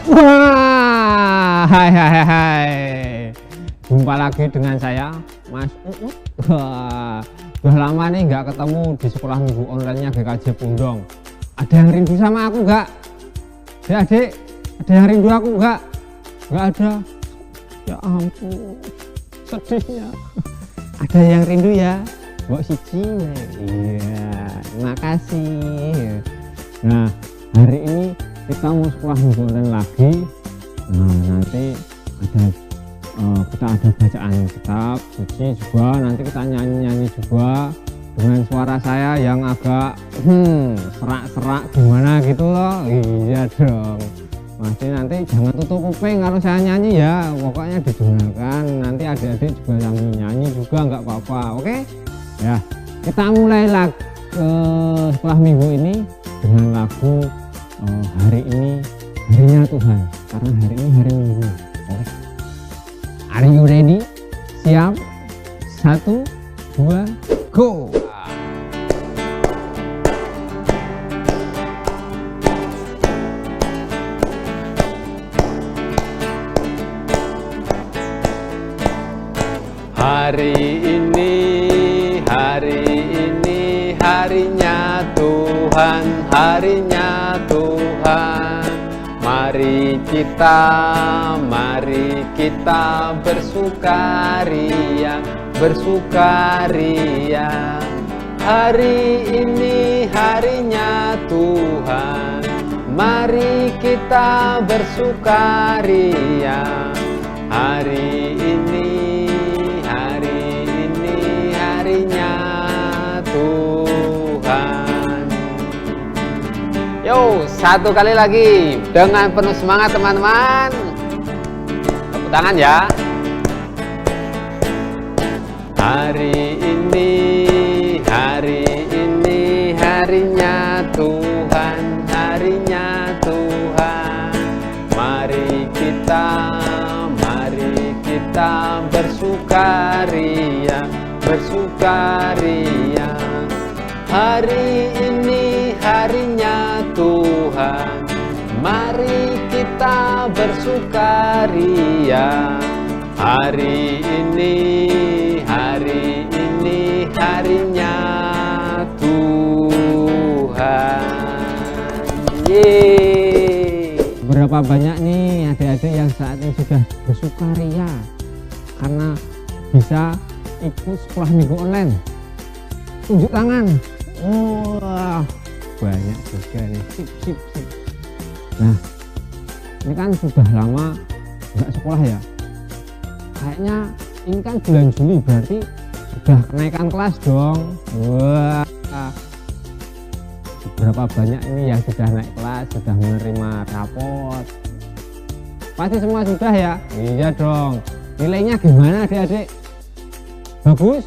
Wah, hai. Jumpa lagi dengan saya, Mas Uut. Wah, udah lama nih nggak ketemu di sekolah minggu online-nya GKJ Pundong. Ada yang rindu sama aku nggak? Adik, ada yang rindu aku nggak? Nggak ada. Ya ampun, sedihnya. Ada yang rindu ya? Mbok siji. Iya, terima kasih. Nah, hari ini kita mau sekolah minggu online lagi. Nah, nanti kita ada bacaan kitab suci juga, nanti kita nyanyi juga dengan suara saya yang agak serak-serak gimana gitu loh. Iya dong, pasti nanti jangan tutup kuping kalau saya nyanyi ya, pokoknya didengarkan. Nanti adik-adik juga sambil nyanyi juga nggak apa-apa. Oke ya, kita mulai sekolah minggu ini dengan lagu hari ini harinya Tuhan, karena hari ini hari Minggu. Oke, are you ready? Siap? 1, 2, go! Hari ini harinya Tuhan, harinya Tuhan. Mari kita bersukaria, bersukaria. Hari ini harinya Tuhan, mari kita bersukaria. Hari ini harinya Tuhan. Yo, satu kali lagi dengan penuh semangat teman-teman. Tepuk tangan ya. Hari ini harinya Tuhan, harinya Tuhan. Mari kita bersukaria, bersukaria. Hari ini harinya Tuhan, mari kita bersukaria. Hari ini harinya Tuhan. Yeay. Berapa banyak nih adik-adik yang saat ini sudah bersukaria karena bisa ikut sekolah minggu online? Tunjuk tangan. Wah, banyak juga nih. Sip. Nah, ini kan sudah lama nggak sekolah ya. Kayaknya ini kan bulan Juli, berarti sudah kenaikan kelas dong. Wah, berapa banyak ini yang sudah naik kelas, sudah menerima rapot? Pasti semua sudah ya? Iya dong. Nilainya gimana adik-adik? Bagus?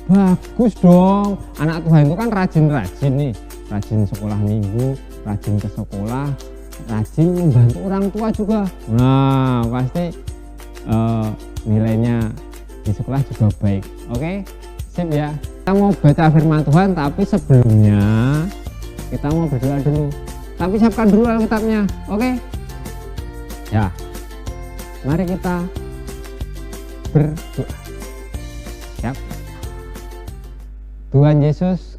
Bagus dong. Anak Tuhan itu kan rajin-rajin nih, rajin sekolah minggu, rajin ke sekolah, rajin membantu orang tua juga. Nah, pasti nilainya di sekolah juga baik. Oke, sip ya. Kita mau baca firman Tuhan, tapi sebelumnya kita mau berdoa dulu. Tapi siapkan dulu Alkitabnya. Oke ya, mari kita berdoa. Siap. Tuhan Yesus,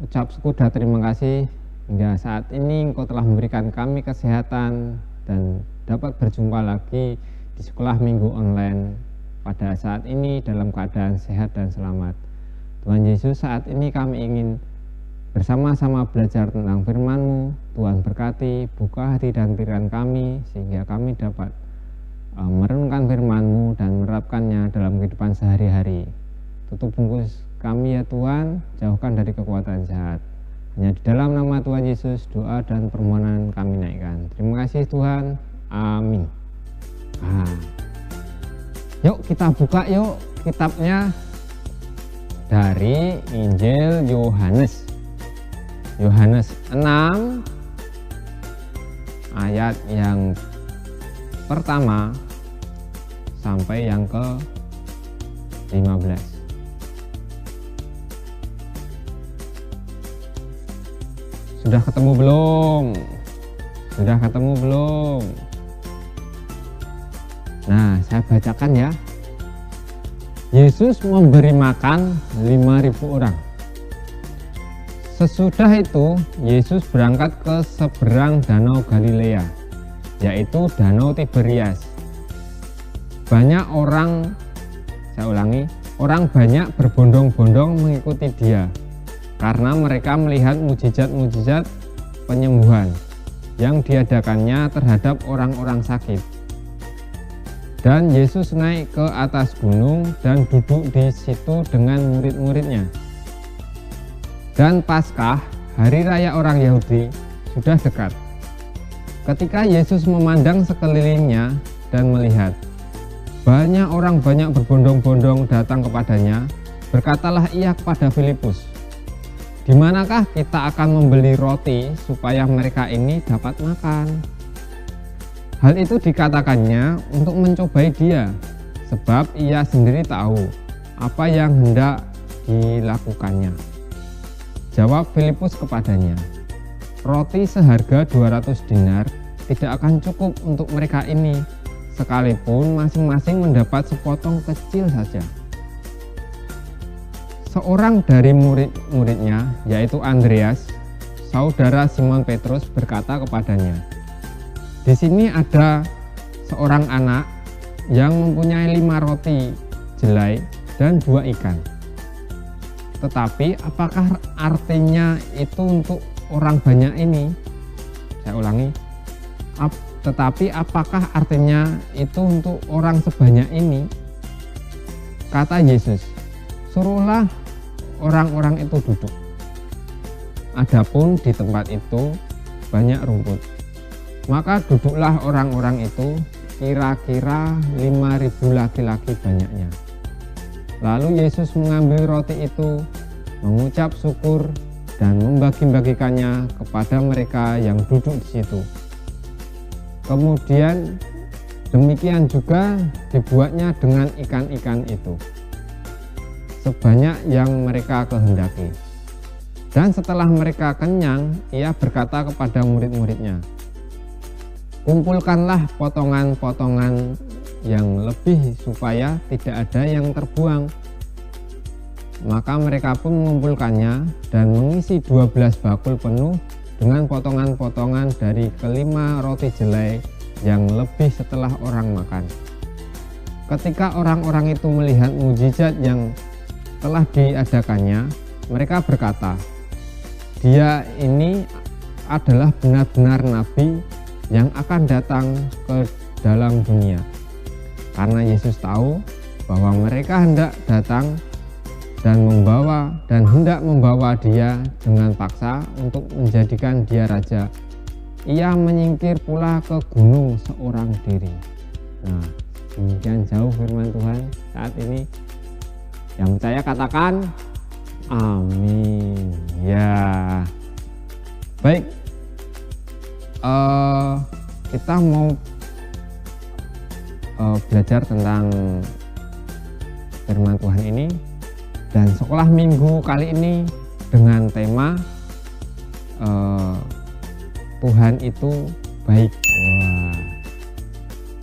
ucap syukur dan terima kasih hingga saat ini Engkau telah memberikan kami kesehatan dan dapat berjumpa lagi di sekolah minggu online pada saat ini dalam keadaan sehat dan selamat. Tuhan Yesus, saat ini kami ingin bersama-sama belajar tentang firman-Mu. Tuhan berkati, buka hati dan pikiran kami sehingga kami dapat merenungkan firman-Mu dan menerapkannya dalam kehidupan sehari-hari. Tutup bungkus kami ya Tuhan, jauhkan dari kekuatan jahat. Hanya di dalam nama Tuhan Yesus doa dan permohonan kami naikkan. Terima kasih Tuhan, amin. Yuk kita buka yuk kitabnya dari Injil Yohanes 6 ayat yang pertama sampai yang ke 15. Sudah ketemu belum? Sudah ketemu belum? saya bacakan ya. Yesus memberi makan 5.000 orang. Sesudah itu Yesus berangkat ke seberang danau Galilea, yaitu danau Tiberias. Banyak orang, saya ulangi, orang banyak berbondong-bondong mengikuti dia karena mereka melihat mujizat-mujizat penyembuhan yang diadakannya terhadap orang-orang sakit. Dan Yesus naik ke atas gunung dan duduk di situ dengan murid-muridnya. Dan Paskah, hari raya orang Yahudi, sudah dekat. Ketika Yesus memandang sekelilingnya dan melihat banyak orang banyak berbondong-bondong datang kepadanya, berkatalah ia kepada Filipus, "Di manakah kita akan membeli roti supaya mereka ini dapat makan?" Hal itu dikatakannya untuk mencobai dia, sebab ia sendiri tahu apa yang hendak dilakukannya. Jawab Filipus kepadanya, "Roti seharga 200 dinar tidak akan cukup untuk mereka ini, sekalipun masing-masing mendapat sepotong kecil saja." Seorang dari murid-muridnya, yaitu Andreas, saudara Simon Petrus, berkata kepadanya, "Di sini ada seorang anak yang mempunyai 5 roti jelai dan 2 ikan. Tetapi apakah artinya itu untuk orang banyak ini?" Saya ulangi. Tetapi apakah artinya itu untuk orang sebanyak ini? Kata Yesus, "Suruhlah orang-orang itu duduk." Adapun di tempat itu banyak rumput. Maka duduklah orang-orang itu, kira-kira 5.000 laki-laki banyaknya. Lalu Yesus mengambil roti itu, mengucap syukur, dan membagi-bagikannya kepada mereka yang duduk di situ. Kemudian demikian juga dibuatnya dengan ikan-ikan itu, sebanyak yang mereka kehendaki. Dan setelah mereka kenyang, ia berkata kepada murid-muridnya, "Kumpulkanlah potongan-potongan yang lebih supaya tidak ada yang terbuang." Maka mereka pun mengumpulkannya dan mengisi 12 bakul penuh dengan potongan-potongan dari kelima roti jelai yang lebih setelah orang makan. Ketika orang-orang itu melihat mujizat yang telah diadakannya, mereka berkata, "Dia ini adalah benar-benar nabi yang akan datang ke dalam dunia." Karena Yesus tahu bahwa mereka hendak datang dan hendak membawa dia dengan paksa untuk menjadikan dia raja, ia menyingkir pula ke gunung seorang diri. Nah, demikian jauh firman Tuhan saat ini. Yang percaya katakan amin. Ya, baik, kita mau belajar tentang firman Tuhan ini, dan sekolah minggu kali ini dengan tema Tuhan itu baik. Wah,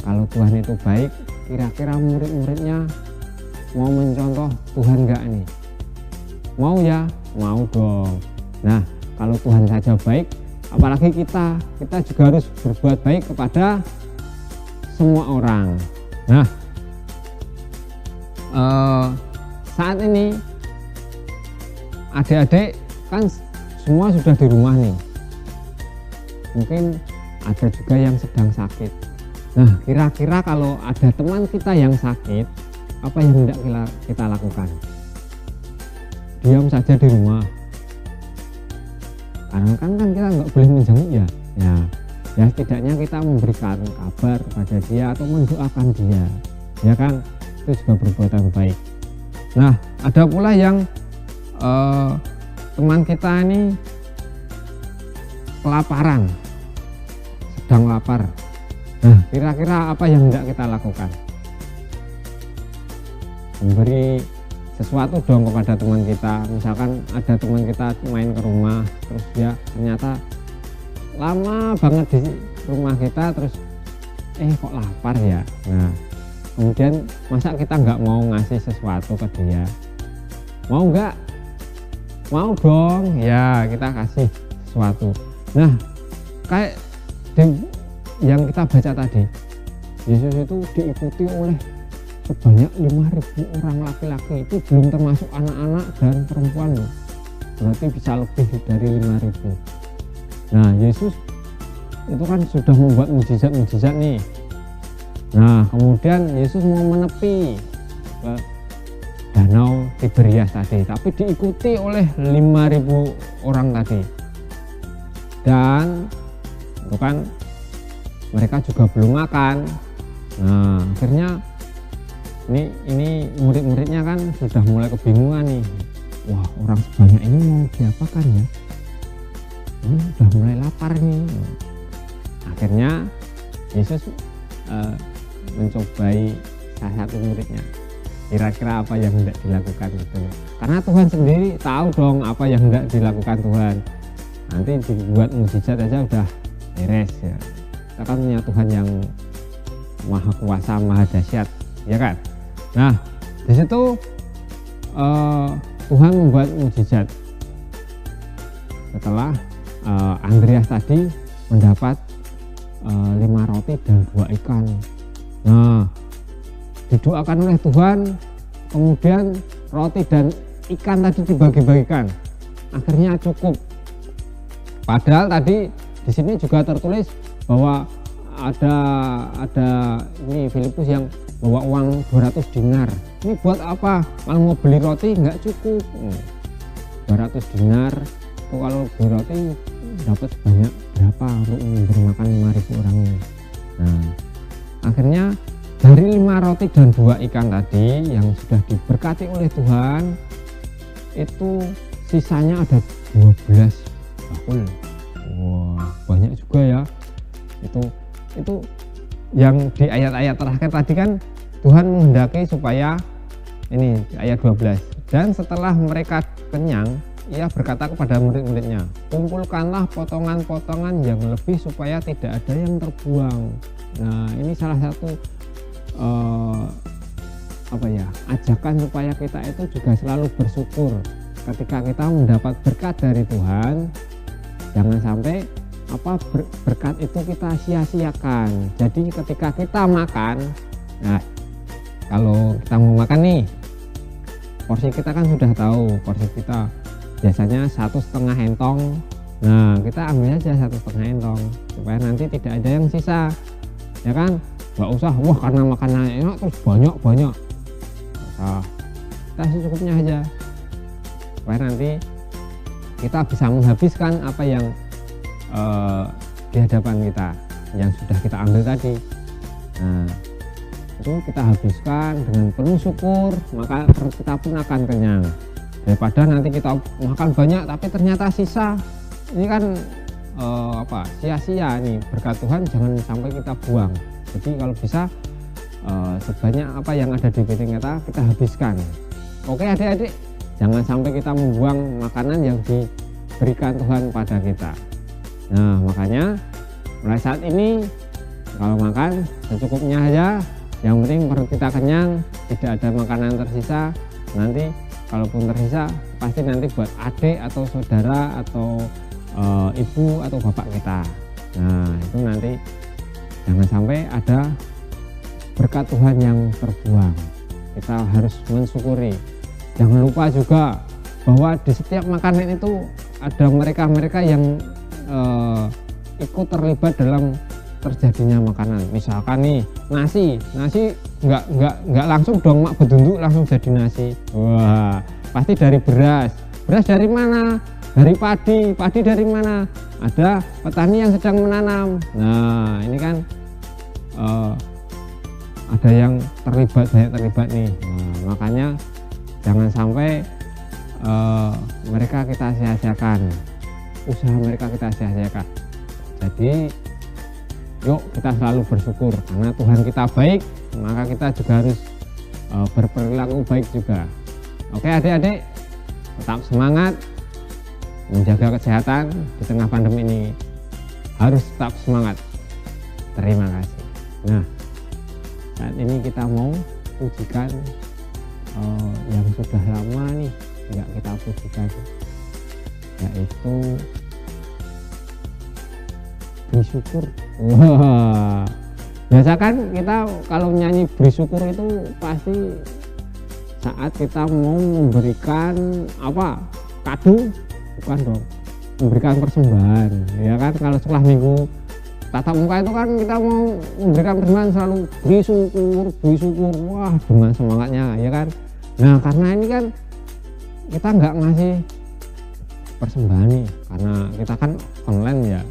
kalau Tuhan itu baik, kira-kira murid-muridnya mau mencontoh Tuhan nggak nih? Mau ya? Mau dong. Nah, kalau Tuhan saja baik, apalagi kita juga harus berbuat baik kepada semua orang. Nah, saat ini adik-adik kan semua sudah di rumah nih. Mungkin ada juga yang sedang sakit. Nah, kira-kira kalau ada teman kita yang sakit, apa yang hendak kita lakukan? Diam saja di rumah. Karena kan kita nggak boleh menjenguk ya. Ya setidaknya kita memberikan kabar kepada dia atau mendoakan dia. Ya kan, itu juga perbuatan baik. Nah, ada pula yang teman kita ini kelaparan, sedang lapar. Nah, kira-kira apa yang hendak kita lakukan? Memberi sesuatu dong kepada teman kita. Misalkan ada teman kita main ke rumah, terus dia ternyata lama banget di rumah kita, terus kok lapar ya. Nah, kemudian masa kita nggak mau ngasih sesuatu ke dia? Mau nggak? Mau dong, ya kita kasih sesuatu. Nah, kayak yang kita baca tadi, Yesus itu diikuti oleh sebanyak 5.000 orang laki-laki, itu belum termasuk anak-anak dan perempuan loh. Berarti bisa lebih dari 5.000. Nah, Yesus itu kan sudah membuat mujizat-mujizat nih. Nah, kemudian Yesus mau menepi ke Danau Tiberias tadi, tapi diikuti oleh 5.000 orang tadi. Dan itu kan mereka juga belum makan. Nah, akhirnya ini murid-muridnya kan sudah mulai kebingungan nih. Wah, orang sebanyak ini mau diapakan ya? Ini sudah mulai lapar nih. Akhirnya Yesus mencobai salah satu muridnya. Kira-kira apa yang hendak dilakukan gitu. Karena Tuhan sendiri tahu dong apa yang hendak dilakukan Tuhan. Nanti dibuat mujizat aja udah beres ya. Kita kan punya Tuhan yang maha kuasa, maha dahsyat, ya kan? Nah, di situ Tuhan membuat mujizat. Setelah Andreas tadi mendapat 5 roti dan 2 ikan. Nah, didoakan oleh Tuhan, kemudian roti dan ikan tadi dibagi-bagikan, akhirnya cukup. Padahal tadi di sini juga tertulis bahwa ada ini Filipus yang bawa uang 200 dinar. Ini buat apa? Kalau mau beli roti nggak cukup. 200 dinar itu kalau beli roti dapat sebanyak berapa untuk memberi makan 5.000 orang ini. Nah, akhirnya dari 5 roti dan 2 ikan tadi yang sudah diberkati oleh Tuhan, itu sisanya ada 12 bakul. Wah, banyak juga ya. Itu yang di ayat-ayat terakhir tadi kan Tuhan menghendaki supaya ini ayat 12. Dan setelah mereka kenyang, ia berkata kepada murid-muridnya, kumpulkanlah potongan-potongan yang lebih supaya tidak ada yang terbuang. Nah, ini salah satu ajakan supaya kita itu juga selalu bersyukur ketika kita mendapat berkat dari Tuhan. Jangan sampai berkat itu kita sia-siakan. Jadi ketika kita makan, nah kalau kita mau makan nih, porsi kita kan sudah tahu porsi kita biasanya 1,5 entong. Nah, kita ambil aja 1,5 entong supaya nanti tidak ada yang sisa, ya kan? Nggak usah wah karena makanannya enak terus banyak. Kita secukupnya aja supaya nanti kita bisa menghabiskan apa yang di hadapan kita yang sudah kita ambil tadi. Nah, itu kita habiskan dengan penuh syukur, maka perut kita pun akan kenyang. Daripada nanti kita makan banyak tapi ternyata sisa, ini kan sia-sia nih berkat Tuhan. Jangan sampai kita buang. Jadi kalau bisa sebanyak apa yang ada di piring kita habiskan. Oke adik-adik, jangan sampai kita membuang makanan yang diberikan Tuhan pada kita. Nah, makanya mulai saat ini kalau makan secukupnya aja, yang penting perut kita kenyang, tidak ada makanan tersisa. Nanti kalaupun tersisa pasti nanti buat adik atau saudara atau ibu atau bapak kita. Nah, itu nanti jangan sampai ada berkat Tuhan yang terbuang. Kita harus mensyukuri. Jangan lupa juga bahwa di setiap makanan itu ada mereka-mereka yang ikut terlibat dalam terjadinya makanan. Misalkan nih nasi nggak langsung dong mak bedunduk langsung jadi nasi. Wah, pasti dari beras dari mana? Dari padi dari mana? Ada petani yang sedang menanam. Nah, ini kan ada yang banyak terlibat nih. Nah, makanya jangan sampai mereka kita sia-siakan, usaha mereka kita sia-siakan. Jadi yuk kita selalu bersyukur karena Tuhan kita baik, maka kita juga harus berperilaku baik juga. Oke adik-adik, tetap semangat menjaga kesehatan di tengah pandemi ini, harus tetap semangat. Terima kasih. Nah, saat ini kita mau pujikan yang sudah lama nih nggak kita pujikan, yaitu bersyukur. Wah, biasa kan kita kalau nyanyi bersyukur itu pasti saat kita mau memberikan apa, kado, bukan dong, memberikan persembahan, ya kan. Kalau setelah minggu tatap muka itu kan kita mau memberikan persembahan selalu bersyukur, wah dengan semangatnya, ya kan. Nah karena ini kan kita nggak ngasih persembahan nih, karena kita kan online ya.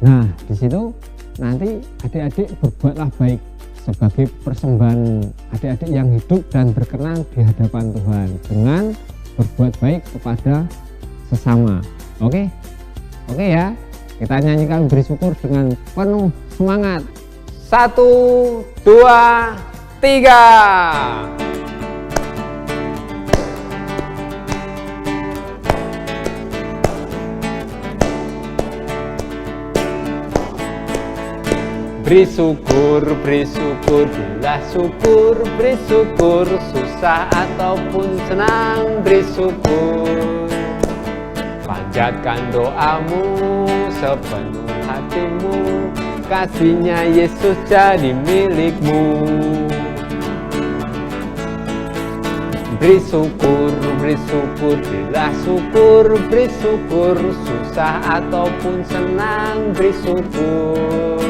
Nah di situ nanti adik-adik berbuatlah baik sebagai persembahan adik-adik yang hidup dan berkenan di hadapan Tuhan dengan berbuat baik kepada sesama. Oke ya, kita nyanyikan bersyukur dengan penuh semangat. 1, 2, 3. Beri syukur, bila syukur, beri syukur, susah ataupun senang, beri syukur. Panjatkan doamu sepenuh hatimu, kasihnya Yesus jadi milikmu. Beri syukur, bila syukur, beri syukur, susah ataupun senang, beri syukur.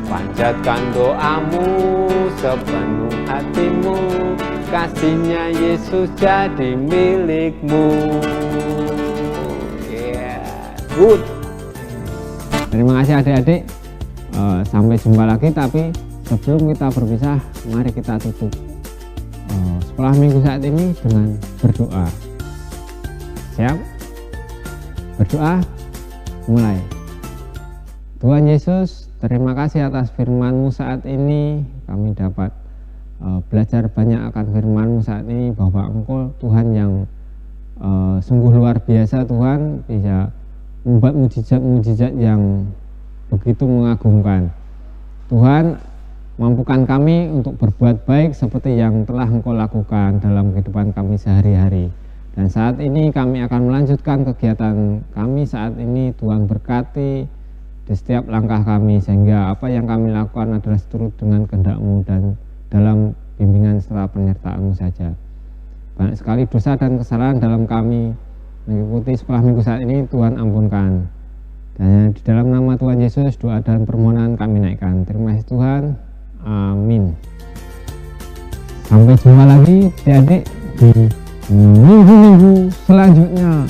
Panjatkan doamu sepenuh hatimu, kasihnya Yesus jadi milikmu. Good. Terima kasih adik-adik. Sampai jumpa lagi, tapi sebelum kita berpisah, mari kita tutup sekolah minggu saat ini dengan berdoa. Siap? Berdoa, mulai. Tuhan Yesus, terima kasih atas firman-Mu saat ini. Kami dapat belajar banyak akan firman-Mu saat ini, bahwa Engkau Tuhan yang sungguh luar biasa. Tuhan bisa membuat mujizat-mujizat yang begitu mengagumkan. Tuhan, mampukan kami untuk berbuat baik seperti yang telah Engkau lakukan dalam kehidupan kami sehari-hari. Dan saat ini kami akan melanjutkan kegiatan kami saat ini. Tuhan berkati di setiap langkah kami, sehingga apa yang kami lakukan adalah seturut dengan kehendak-Mu dan dalam bimbingan serta penyertaan-Mu saja. Banyak sekali dosa dan kesalahan dalam kami mengikuti sekolah minggu saat ini, Tuhan ampunkan. Dan di dalam nama Tuhan Yesus, doa dan permohonan kami naikkan. Terima kasih Tuhan, amin. Sampai jumpa lagi adik-adik di minggu-minggu selanjutnya.